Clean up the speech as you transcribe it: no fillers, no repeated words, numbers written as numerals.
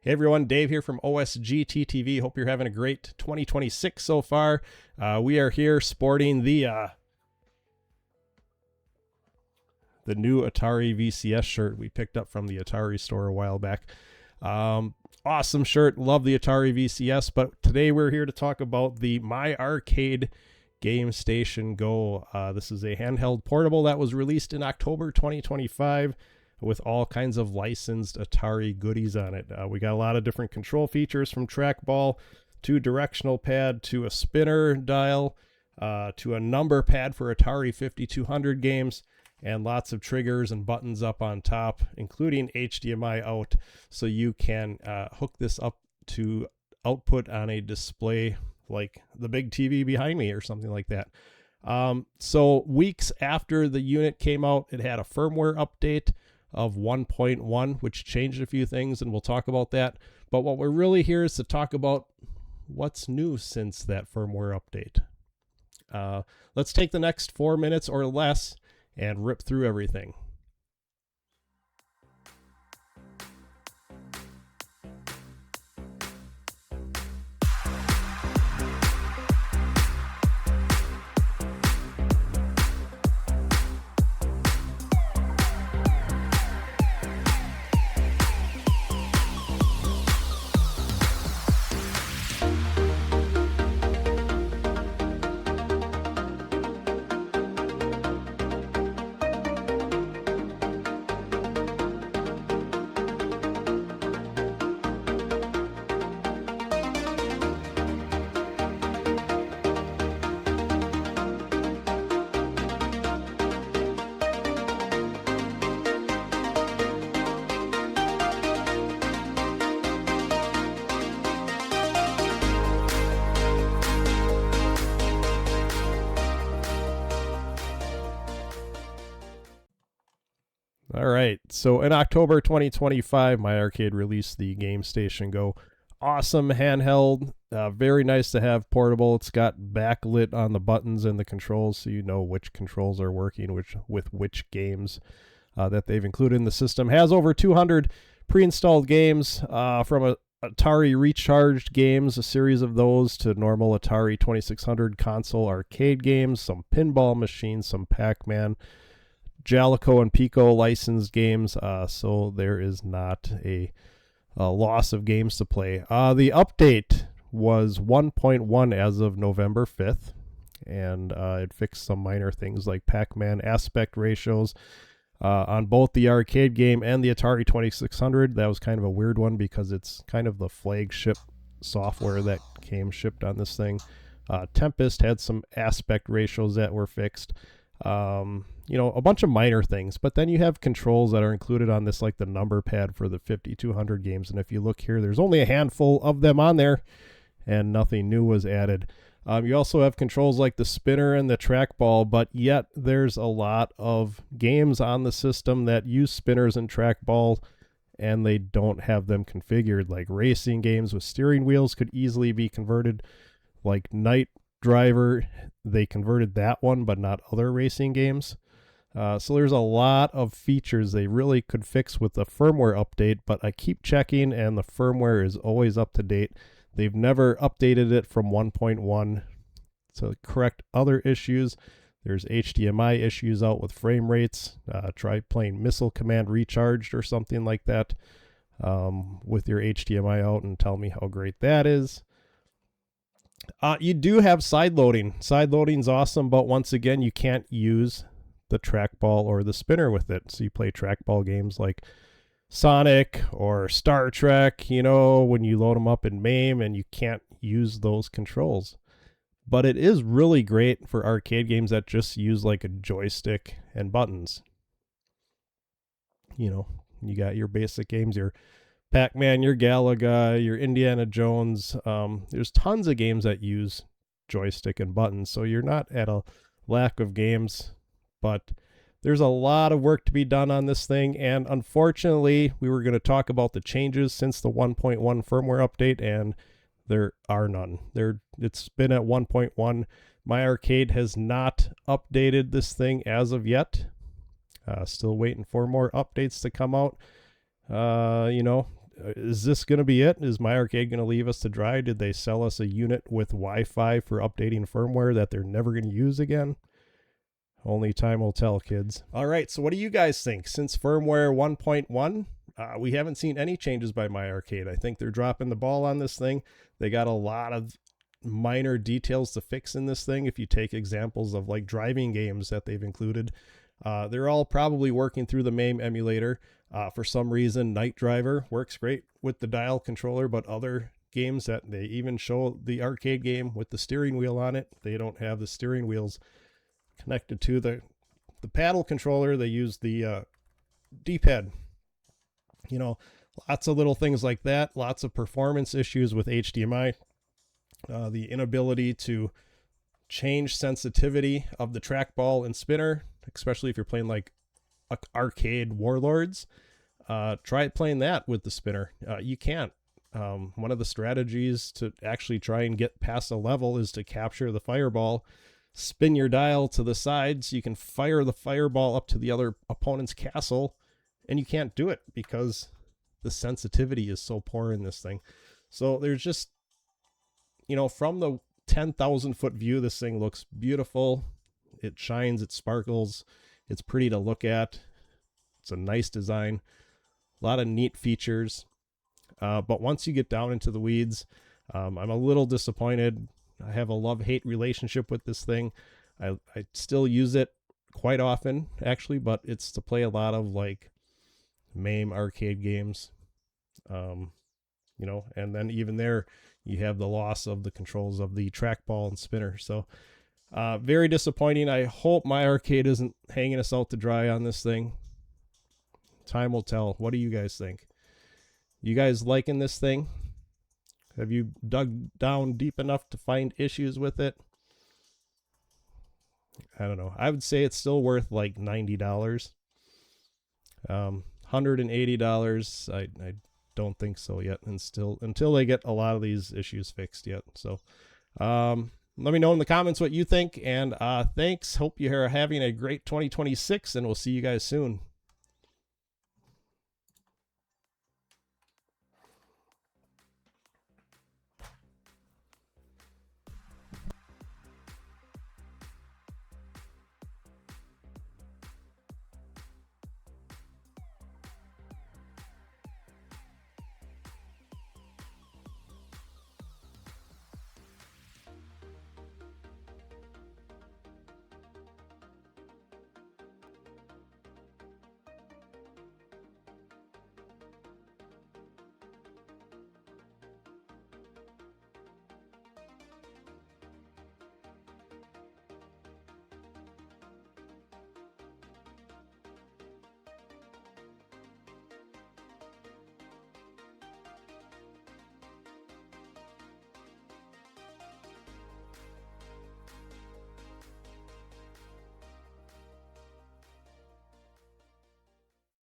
Hey everyone, Dave here from OSGT TV. Hope you're having a great 2026 so far. We are here sporting the new Atari VCS shirt we picked up from the Atari store a while back. Awesome shirt, love the Atari VCS, but today we're here to talk about the My Arcade Gamestation Go. This is a handheld portable that was released in October 2025. With all kinds of licensed Atari goodies on it. We got a lot of different control features, from trackball to directional pad to a spinner dial to a number pad for Atari 5200 games, and lots of triggers and buttons up on top, including HDMI out, so you can hook this up to output on a display like the big TV behind me or something like that. So weeks after the unit came out, it had a firmware update of 1.1, which changed a few things, and we'll talk about that. But what we're really here is to talk about what's new since that firmware update. Let's take the next 4 minutes or less and rip through everything. All right, so in October 2025, My Arcade released the Gamestation Go. Awesome handheld, very nice to have portable. It's got backlit on the buttons and the controls, so you know which controls are working with which games that they've included in the system. Has over 200 pre-installed games from Atari Recharged games, a series of those, to normal Atari 2600 console arcade games, some pinball machines, some Pac-Man, Jalico and Pico licensed games, so there is not a loss of games to play. The update was 1.1 as of November 5th, and it fixed some minor things like Pac-Man aspect ratios on both the arcade game and the Atari 2600. That was kind of a weird one because it's kind of the flagship software that came shipped on this thing. Tempest had some aspect ratios that were fixed. A bunch of minor things, but then you have controls that are included on this, like the number pad for the 5200 games. And if you look here, there's only a handful of them on there and nothing new was added. You also have controls like the spinner and the trackball, but yet there's a lot of games on the system that use spinners and trackball and they don't have them configured. Like racing games with steering wheels could easily be converted, like Night Driver. They converted that one, but not other racing games. So there's a lot of features they really could fix with the firmware update, but I keep checking and the firmware is always up to date. They've never updated it from 1.1 to correct other issues. There's HDMI issues out with frame rates. Try playing Missile Command Recharged or something like that with your HDMI out and tell me how great that is. You do have side loading. Side loading's awesome, but once again, you can't use the trackball or the spinner with it. So you play trackball games like Sonic or Star Trek, when you load them up in MAME, and you can't use those controls. But it is really great for arcade games that just use like a joystick and buttons. You got your basic games, your Pac-Man, your Galaga, your Indiana Jones. There's tons of games that use joystick and buttons, so you're not at a lack of games, but there's a lot of work to be done on this thing, and unfortunately, we were going to talk about the changes since the 1.1 firmware update, and there are none. It's been at 1.1. My Arcade has not updated this thing as of yet. Still waiting for more updates to come out. Is this going to be it? Is my arcade going to leave us to dry? Did they sell us a unit with Wi-Fi for updating firmware that they're never going to use again? Only time will tell, kids. All right, so what do you guys think? Since firmware 1.1, we haven't seen any changes by my arcade. I think they're dropping the ball on this thing. They got a lot of minor details to fix in this thing. If you take examples of like driving games that they've included, they're all probably working through the MAME emulator. For some reason, Night Driver works great with the dial controller, but other games that they even show the arcade game with the steering wheel on it, they don't have the steering wheels connected to the paddle controller. They use the D-pad. You know, lots of little things like that. Lots of performance issues with HDMI. The inability to change sensitivity of the trackball and spinner, especially if you're playing like arcade Warlords. Try playing that with the spinner. You can't. One of the strategies to actually try and get past a level is to capture the fireball, spin your dial to the side so you can fire the fireball up to the other opponent's castle, and you can't do it because the sensitivity is so poor in this thing. So there's just, you know, from the 10,000 foot view, this thing looks beautiful. It shines, it sparkles, it's pretty to look at. It's a nice design, a lot of neat features. But once you get down into the weeds, I'm a little disappointed. I have a love-hate relationship with this thing. I still use it quite often, actually, but it's to play a lot of like MAME arcade games. You know, and then even there, you have the loss of the controls of the trackball and spinner. So very disappointing. I hope my arcade isn't hanging us out to dry on this thing. Time will tell. What do you guys think? You guys liking this thing? Have you dug down deep enough to find issues with it? I don't know. I would say it's still worth like $90. $180. I don't think so yet, and still until they get a lot of these issues fixed yet. So let me know in the comments what you think, and thanks. Hope you are having a great 2026, and we'll see you guys soon.